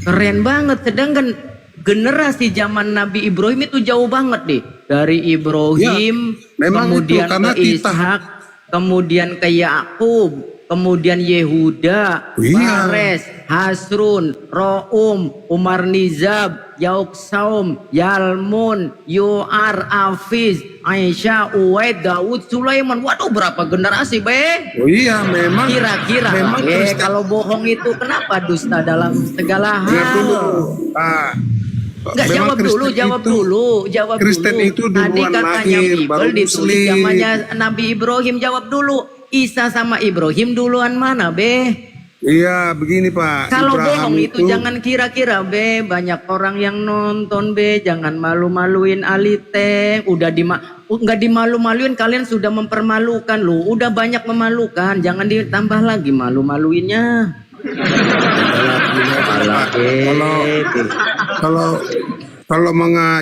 keren banget. Sedangkan generasi zaman Nabi Ibrahim itu jauh banget deh. Dari Ibrahim, memang kemudian itu, karena ke Ishak, kemudian ke Yakub, kemudian Yehuda, Fares, Hasrun, Roum, Umar Nizab, Yauksaum, Yalmun, Yoar, Afiz, Aisyah, Uwaid, Daud, Sulaiman. Waduh, berapa generasi, Be? Oh iya, memang. Kira-kira, memang kalau bohong itu kenapa dusta dalam segala hal? Enggak, jawab dulu, jawab Kristen dulu. itu Tadi duluan katanya lahir, Bible baru ditulis Muslim. zamannya Nabi Ibrahim, jawab dulu. Isa sama Ibrahim duluan mana, Be? Iya, begini Pak. Kalau Ibrahim bohong itu jangan kira-kira, Be. Banyak orang yang nonton, Be. Jangan malu-maluin Alite. Nggak dimalu-maluin, kalian sudah mempermalukan lu. Udah banyak memalukan, jangan ditambah lagi malu-maluinnya. Kalau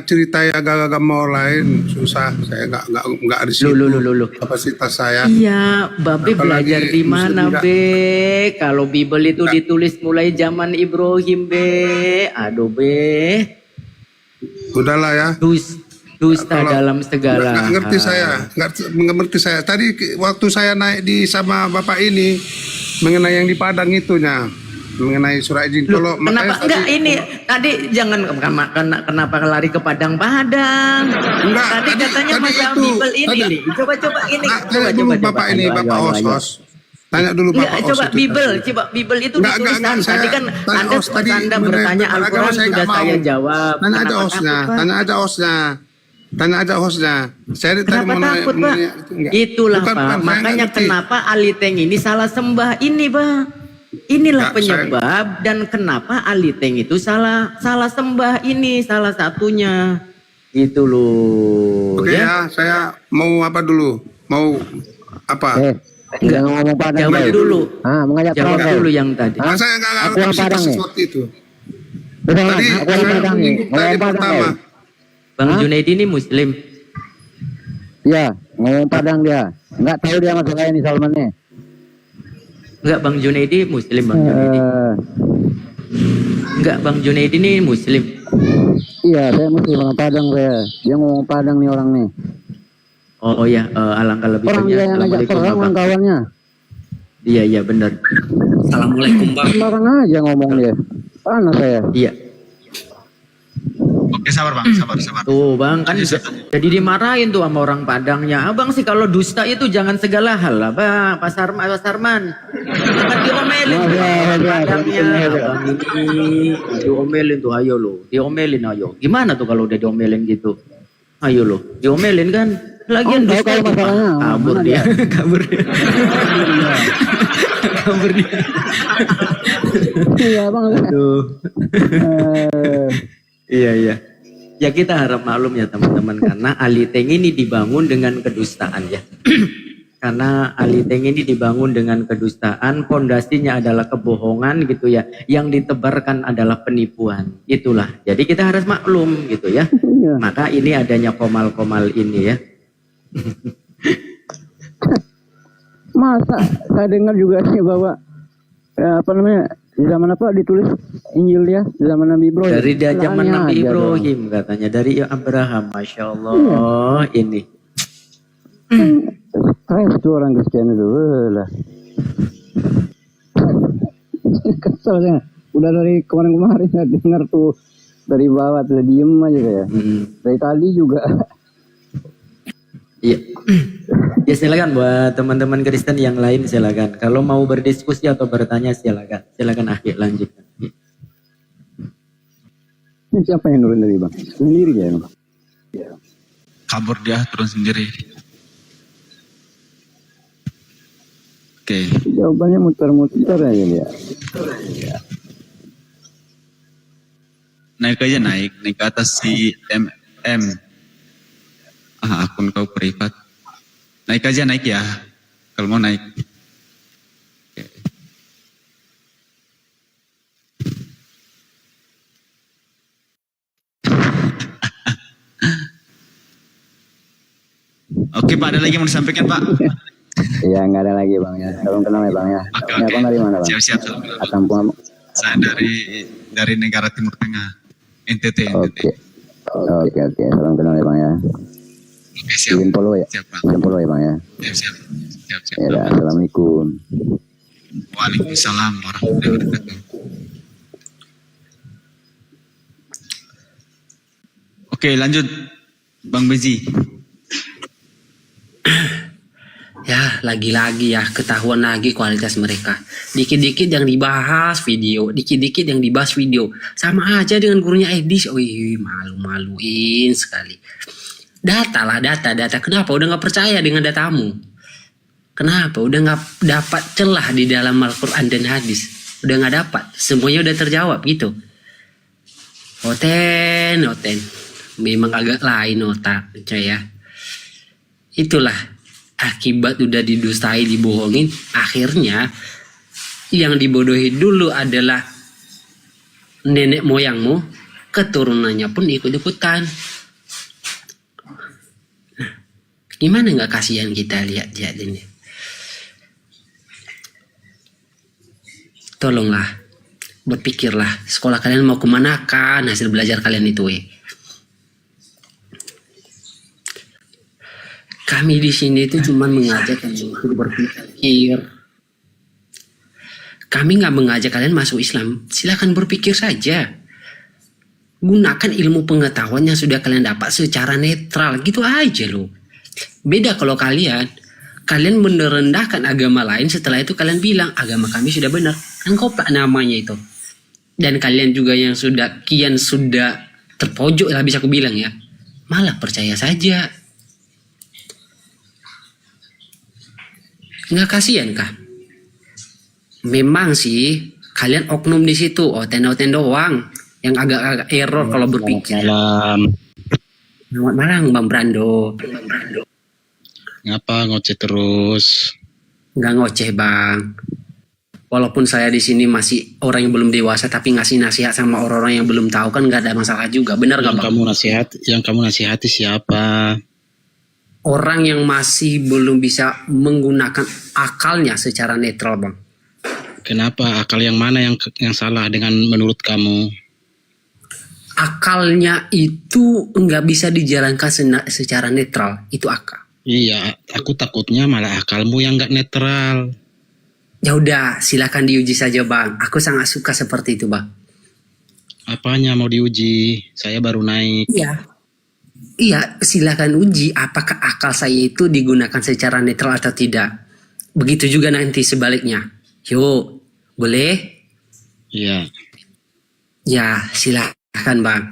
ceritai agama lain susah, saya nggak di situ. Kapasitas saya. Iya, Babe Apalagi belajar di mana, Muslim Be? Kalau Bible itu ditulis mulai zaman Ibrahim, Be. Aduh, Be. Udahlah ya. Dusta dalam segala. Nggak ngerti saya, nggak mengerti saya. Tadi waktu saya naik sama bapak ini mengenai yang di Padang itunya, mengenai surah izin. Kalau Kenapa enggak ini tadi jangan kenapa lari ke Padang-Padang? Enggak, Tadi katanya masalah Bible ini nih. Coba ini. Tanya dulu bapak ini, bapak Os. Tanya dulu bapak Os. Coba Bible itu ditulisan. Tadi kan Anda bertanya Al-Quran sudah saya jawab. Tanya aja hostnya. Saya Kenapa takut, Pak? Itulah, Pak. Makanya kenapa Aliteng ini salah sembah ini, Pak. Inilah penyebab dan kenapa Aliteng itu salah sembah ini salah satunya. Gitu loh. Oke ya, saya mau apa dulu? Mau apa? Enggak ngomong Padang. Jawab dulu. Jawab dulu yang tadi. Saya enggak kapasitas seperti itu. Tadi pertama. Bang Junaidi ini Muslim. Iya, ngomong Padang dia. Enggak tahu dia masalah ini Salman nih. Enggak, Bang Junaidi Muslim, Bang Junaidi. Enggak, Bang Junaidi ini Muslim. Iya, saya Muslim orang Padang saya. Dia ngomong Padang nih orang nih. Oh ya, alangkah lebih orang dia yang ngajak perang orang kawannya. Iya benar. Assalamualaikum, Bang. Sembarang aja ngomong dia. Panas saya. Iya. Oke, sabar Bang, sabar. Tuh Bang, kan jadi dimarahin tuh sama orang Padangnya. Abang sih kalau dusta itu jangan segala hal lah, Bang. Pak Sarman. Akan diomelin tuh orang Padangnya. Abang ini diomelin tuh, ayo lo. Diomelin ayo. Gimana tuh kalau udah diomelin gitu? Ayo lo, diomelin kan. Lagian dusta itu, kabur dia. Iya, Bang. Aduh. Iya. Ya kita harap maklum ya teman-teman karena Aliteng ini dibangun dengan kedustaan ya. Karena Aliteng ini dibangun dengan kedustaan, pondasinya adalah kebohongan gitu ya. Yang ditebarkan adalah penipuan. Itulah. Jadi kita harus maklum gitu ya. Maka ini adanya komal-komal ini ya. Masa saya dengar juga nih bahwa di zaman apa ditulis Injil ya di zaman Nabi Ibrahim. Dari zaman Nabi Ibrahim katanya, dari Abraham, masya Allah ini. Stres tuh orang Kristen itu lah. Kesel saya. Udah dari kemarin saya dengar tuh dari bawah tuh diem aja kayak. Dari tadi juga. Iya. Ya silakan buat teman-teman Kristen yang lain silakan. Kalau mau berdiskusi atau bertanya silakan. Silakan akhir lanjutkan. Ini siapa yang turun dari Bang? Sendiri ya Bang? Kabur dia turun sendiri. Oke. Jawabannya muter-muter aja dia. Naik ke atas si MM. Akun kau privat. Naik ya. Kalau mau naik. Oke. Oke Pak, ada lagi yang mau disampaikan Pak? Iya, nggak ada lagi bang ya. Salam kenal ya bang ya. Oke, Ini oke. abang dari mana bang? Siap-siap. Kampung. Saya dari negara Timur Tengah, NTT. Oke. Oke. Salam kenal ya bang ya. Oke, siap. Izin follow ya. Siap Pak. Izin follow ya bang ya. Siap. Ya, dah. Assalamualaikum. Waalaikumsalam warahmatullahi wabarakatuh. Oke, lanjut Bang Bezi. Ya, lagi-lagi ya, ketahuan lagi kualitas mereka. Dikit-dikit yang dibahas video, dikit-dikit yang dibahas video. Sama aja dengan gurunya Edis. Wih, malu-maluin sekali. Data lah, data. Kenapa? Udah nggak percaya dengan datamu? Kenapa? Udah nggak dapat celah di dalam Al-Quran dan hadis. Udah nggak dapat. Semuanya udah terjawab gitu. Oten. Memang agak lain otak, percaya. Itulah akibat udah didustai, dibohongin, akhirnya yang dibodohi dulu adalah nenek moyangmu, keturunannya pun ikut-ikutan. Nah, gimana nggak kasihan kita lihat ini? Tolonglah, berpikirlah, sekolah kalian mau kemana kan hasil belajar kalian itu Kami di sini itu cuma mengajak kalian untuk berpikir. Kami nggak mengajak kalian masuk Islam. Silakan berpikir saja. Gunakan ilmu pengetahuan yang sudah kalian dapat secara netral. Gitu aja loh. Beda kalau kalian merendahkan agama lain, setelah itu kalian bilang agama kami sudah benar. Kan koplak namanya itu. Dan kalian juga yang kian sudah terpojok lah bisa aku bilang ya. Malah percaya saja. Nggak kasihan kah? Memang sih kalian oknum di situ, oten doang yang agak error kalau berpikir. Selamat malam Bang Brando. Ngapa ngoceh terus? Nggak ngoceh Bang. Walaupun saya di sini masih orang yang belum dewasa, tapi ngasih nasihat sama orang-orang yang belum tahu kan nggak ada masalah juga. Benar nggak Bang? Yang kamu nasihati siapa? Orang yang masih belum bisa menggunakan akalnya secara netral Bang. Kenapa? Akal yang mana yang salah dengan menurut kamu? Akalnya itu nggak bisa dijalankan secara netral. Itu akal. Iya, aku takutnya malah akalmu yang nggak netral. Ya udah, silakan diuji saja Bang. Aku sangat suka seperti itu Bang. Apanya mau diuji? Saya baru naik. Iya, silakan uji apakah akal saya itu digunakan secara netral atau tidak. Begitu juga nanti sebaliknya. Yuk, boleh? Iya. Ya, silakan Bang.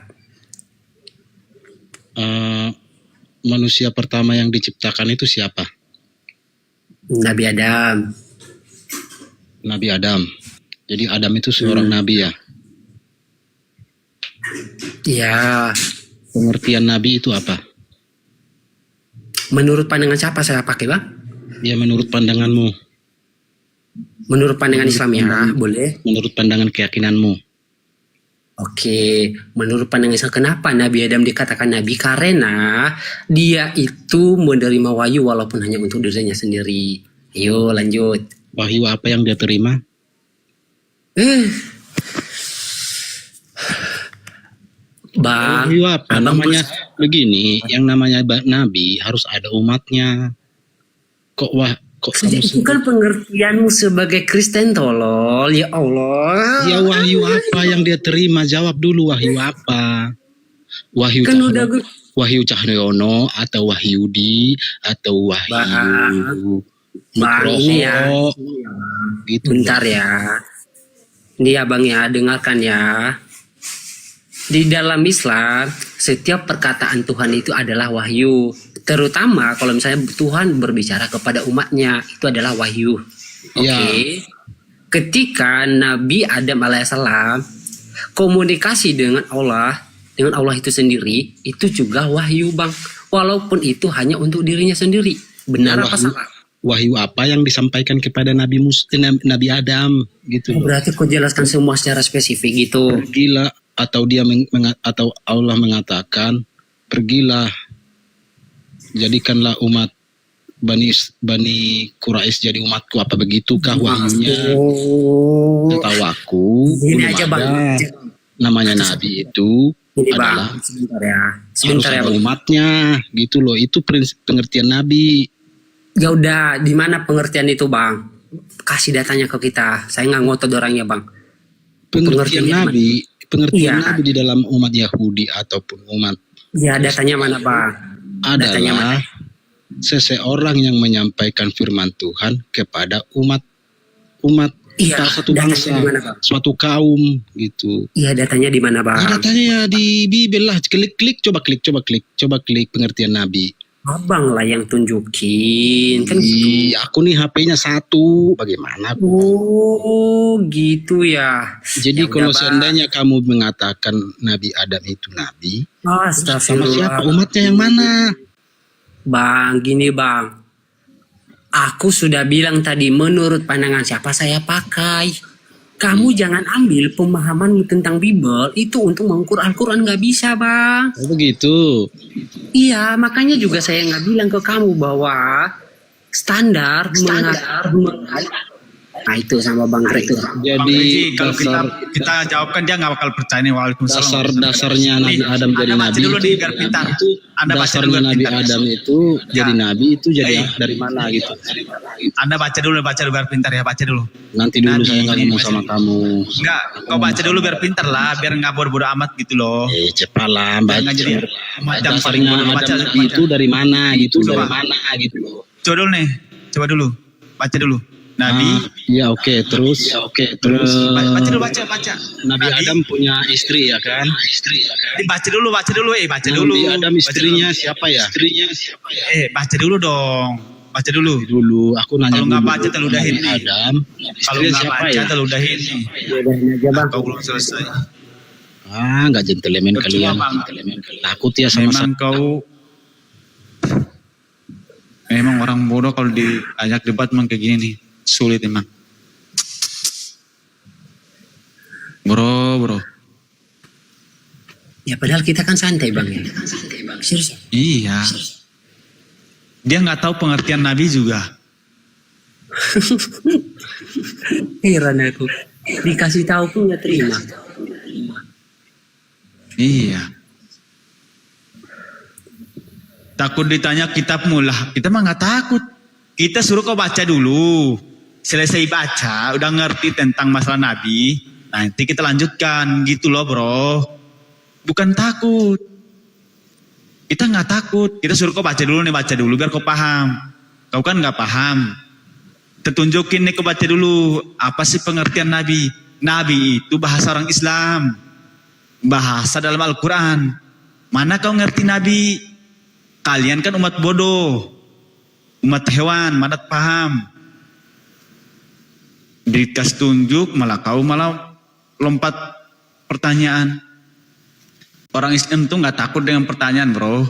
Manusia pertama yang diciptakan itu siapa? Nabi Adam. Nabi Adam. Jadi Adam itu seorang nabi ya? Iya. Pengertian nabi itu apa? Menurut pandangan siapa saya pakai Bang? Ya menurut pandanganmu. Menurut pandangan Islam ya, boleh? Menurut pandangan keyakinanmu. Oke, menurut pandangan Islam kenapa Nabi Adam dikatakan nabi? Karena dia itu menerima wahyu walaupun hanya untuk dirinya sendiri. Ayo lanjut. Wahyu apa yang dia terima? Bang, wahyu apa? Namanya begini, yang namanya nabi harus ada umatnya. Itu kan pengertianmu sebagai Kristen tolol, ya Allah. Ya wahyu apa yang dia terima? Jawab dulu wahyu apa? Wahyu kan Wahyu Cahyono atau Wahyudi atau Wahyu Bang ini ya. Gitu. Bentar ya. Ini ya Bang ya, dengarkan ya. Di dalam Islam, setiap perkataan Tuhan itu adalah wahyu. Terutama kalau misalnya Tuhan berbicara kepada umatnya, itu adalah wahyu. Oke. Ketika Nabi Adam alaihissalam komunikasi dengan Allah itu sendiri, itu juga wahyu Bang. Walaupun itu hanya untuk dirinya sendiri. Benar apa salah? Wahyu apa yang disampaikan kepada Nabi Adam gitu. Berarti kau jelaskan semua secara spesifik gitu. Pergilah, atau dia atau Allah mengatakan pergilah jadikanlah umat Bani Quraisy jadi umatku, apa begitukah wahyunya? Setahu aku Ini belum aja ada bang. namanya nabi itu Ini adalah bang, sebentar ya. harus Sebentar ya ada bang. umatnya gitu loh. Itu prinsip pengertian nabi. Ya udah, di mana pengertian itu bang? Kasih datanya ke kita. Saya nggak ngotot orangnya bang. Pengertian nabi, pengertian Iya. nabi di dalam umat Yahudi ataupun umat Ya datanya mana bang? Datanya mana? adalah seseorang yang menyampaikan firman Tuhan kepada umat Iya, satu datanya bangsa, di mana, Bang? suatu kaum gitu. Iya datanya di mana bang? Ya, datanya di Bible lah. Coba klik pengertian nabi. Abang lah yang tunjukin kan gitu. Aku nih HP-nya satu, bagaimana? Oh gitu ya. Jadi Ya kalau udah, Bang. seandainya kamu mengatakan Nabi Adam itu nabi, sama Astagfirullah. siapa? Umatnya yang mana? Bang, gini bang. Aku sudah bilang tadi menurut pandangan siapa saya pakai. Kamu jangan ambil pemahaman tentang Bible itu untuk mengukur Al-Quran, nggak bisa bang. Oh, begitu. Iya, makanya juga saya nggak bilang ke kamu bahwa standar. Nah itu sama Bang Greg. Jadi kalau kita jawabkan dia nggak bakal percaya nih. Waalaikumsalam. dasarnya Nabi Adam jadi Anda baca nabi dulu itu, nih biar pintar. Anda baca dulu dasarnya biar Nabi pintar. Adam itu jadi nabi itu jadi dari mana gitu. Anda baca dulu biar pintar ya, baca dulu. Nanti dulu Nabi, saya nggak ngomong sama kamu. Enggak, kau baca dulu biar pintar lah, biar nggak bodoh amat gitu loh. Cepatlah Biar baca. nggak jadi macam paling Dasarnya bodoh. Baca, Adam itu dari mana gitu, Coba. dari mana gitu. Coba dulu nih, coba dulu, baca dulu. Nabi, Ya oke, terus baca dulu, baca. Nabi Adam punya istri ya kan? Baca dulu, baca dulu. Nabi Adam istrinya siapa ya? Baca dulu dong. Baca dulu. Aku nanya Kalau nggak dulu. baca teludahin Nabi nih. Adam Kalau istrinya nggak siapa baca ya? teludahin nih. Kau belum selesai. Nggak gentleman kalian. Bang. Takut ya sama Memang kau memang orang bodoh kalau diajak debat memang kayak gini nih. Sulit emang. Bro. Ya padahal kita kan santai bang ya. Serius. Iya. Dia nggak tahu pengertian Nabi juga. Heran aku. Dikasih tahu pun nggak terima. Iya. Takut ditanya kitabmu lah. Kita mah nggak takut. Kita suruh kau baca dulu. Selesai baca, udah ngerti tentang masalah Nabi. Nanti kita lanjutkan gitu loh bro. Bukan takut. Kita nggak takut. Kita suruh kau baca dulu biar kau paham. Kau kan nggak paham. Tertunjukin nih kau baca dulu. Apa sih pengertian Nabi? Nabi itu bahasa orang Islam. Bahasa dalam Al-Quran. Mana kau ngerti Nabi? Kalian kan umat bodoh. Umat hewan, mana paham. Dikasih tunjuk, kau malah lompat pertanyaan. Orang Islam tuh nggak takut dengan pertanyaan bro.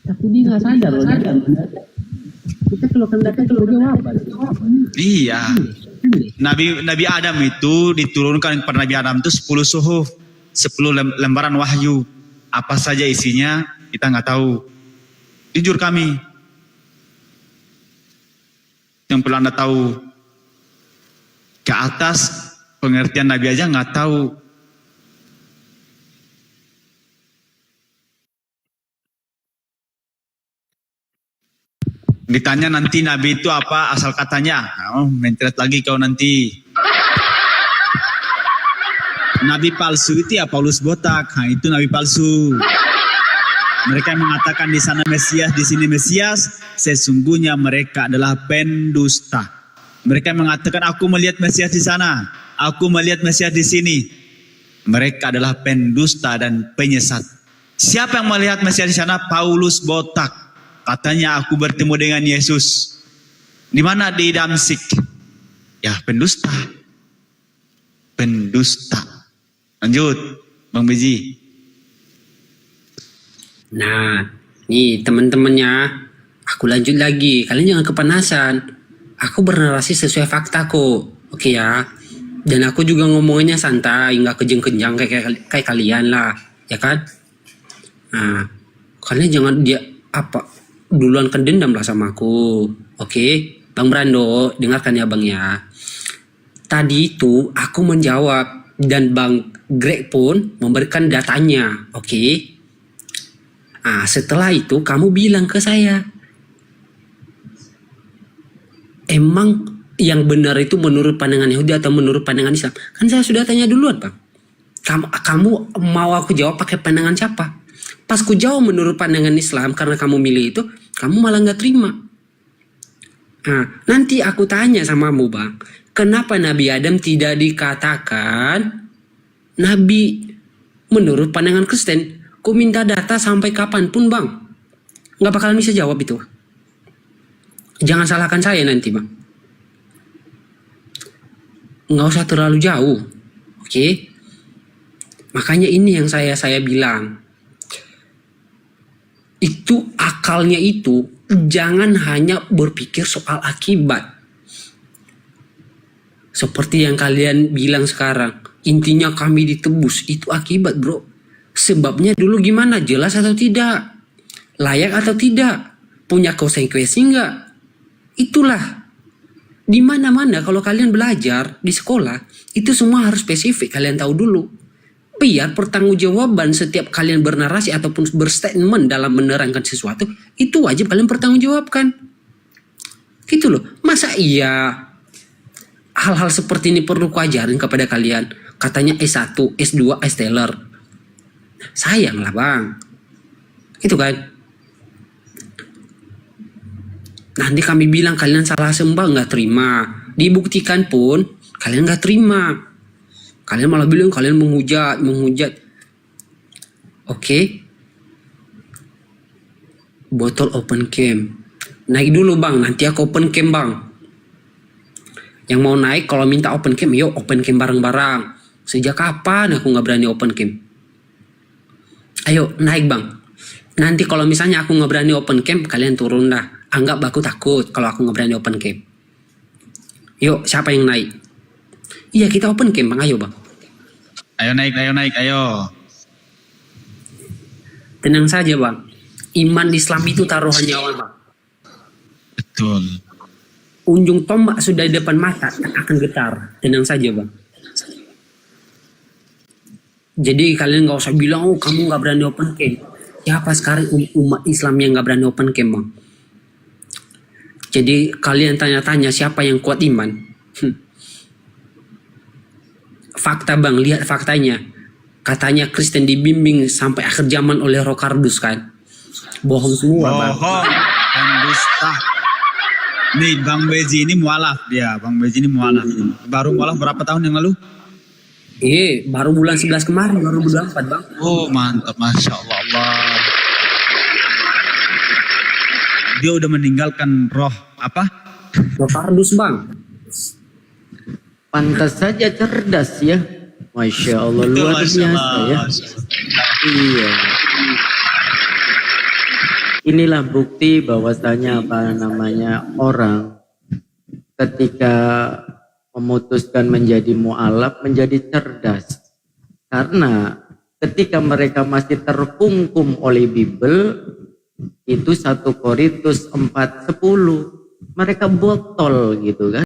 Tapi dia nggak sadar loh. Kita kalau kendaknya kalau jawaban. Iya. Nabi Adam itu diturunkan kepada Nabi Adam itu 10 suhuf, 10 lembaran wahyu. Apa saja isinya kita nggak tahu. Jujur kami. Yang perlu Anda tahu, ke atas pengertian Nabi aja nggak tahu. Ditanya nanti Nabi itu apa asal katanya. Mencret lagi kau nanti. Nabi palsu itu ya Paulus botak. Itu Nabi palsu. Mereka mengatakan di sana Mesias, di sini Mesias. Sesungguhnya mereka adalah pendusta. Mereka mengatakan aku melihat Mesias di sana. Aku melihat Mesias di sini. Mereka adalah pendusta dan penyesat. Siapa yang melihat Mesias di sana? Paulus botak. Katanya aku bertemu dengan Yesus. Di mana? Di Damsik. Ya pendusta. Pendusta. Lanjut, Bang Beji. Nah, nih teman-temannya, aku lanjut lagi. Kalian jangan kepanasan. Aku bernarasi sesuai faktaku, oke ya. Dan aku juga ngomongnya santai, nggak kejeng-kejang kayak kalian lah, ya kan? Nah, Kalian jangan duluan kan dendam lah sama aku. Oke, Bang Brando, dengarkan ya Bang ya. Tadi itu aku menjawab dan Bang Greg pun memberikan datanya. Oke. Setelah itu kamu bilang ke saya, emang yang benar itu menurut pandangan Yahudi atau menurut pandangan Islam? Kan saya sudah tanya duluan Bang. Kamu mau aku jawab pakai pandangan siapa? Pas ku jawab menurut pandangan Islam karena kamu milih itu, kamu malah nggak terima. Nanti aku tanya samamu Bang, kenapa Nabi Adam tidak dikatakan Nabi menurut pandangan Kristen? Ku minta data sampai kapanpun Bang, nggak bakalan bisa jawab itu. Jangan salahkan saya nanti Bang. Nggak usah terlalu jauh, oke? Makanya ini yang saya bilang. Itu akalnya itu jangan hanya berpikir soal akibat. Seperti yang kalian bilang sekarang, intinya kami ditebus, itu akibat bro. Sebabnya dulu gimana, jelas atau tidak? Layak atau tidak? Punya konsekuensi enggak? Itulah. Di mana-mana kalau kalian belajar di sekolah, itu semua harus spesifik, kalian tahu dulu. Biar pertanggungjawaban setiap kalian bernarasi ataupun berstatement dalam menerangkan sesuatu, itu wajib kalian pertanggungjawabkan. Gitu loh. Masa iya hal-hal seperti ini perlu kuajarin kepada kalian? Katanya S1, S2, S-Teller. Sayang lah Bang. Gitu kan. Nanti kami bilang kalian salah sembah, nggak terima. Dibuktikan pun kalian nggak terima. Kalian malah bilang kalian menghujat. Oke. Botol open cam. Naik dulu Bang, nanti aku open cam Bang. Yang mau naik kalau minta open cam, yuk open cam bareng-bareng. Sejak kapan aku nggak berani open cam? Ayo naik Bang. Nanti kalau misalnya aku nggak berani open cam, kalian turun dah. Anggap aku takut kalau aku nggak berani open cam. Yuk, siapa yang naik? Iya, kita open cam Bang, ayo Bang. Ayo naik. Tenang saja Bang. Iman Islam itu taruhan nyawa Bang. Betul. Unjung tombak sudah di depan mata, akan getar. Tenang saja Bang. Jadi kalian nggak usah bilang, oh kamu nggak berani open cam. Siapa sekarang umat Islam yang nggak berani open cam Bang? Jadi kalian tanya-tanya siapa yang kuat iman? Fakta Bang, lihat faktanya. Katanya Kristen dibimbing sampai akhir zaman oleh Roh Kardus kan? Bohong semua Bang. Bohong dan dusta. Nih Bang Beji ini mualaf dia. Bang Beji ini mualaf. Baru mualaf berapa tahun yang lalu? Baru bulan 11 kemarin, baru bulan 4 Bang. Oh mantap, Masya Allah. Dia udah meninggalkan roh apa? Roh Kardus Bang. Pantas saja cerdas ya. Masya Allah, luar biasa ya. Iya. Inilah bukti bahwasanya orang ketika memutuskan menjadi mu'alaf menjadi cerdas. Karena ketika mereka masih terkungkum oleh Bible, itu 1 Korintus 4:10, mereka botol gitu kan.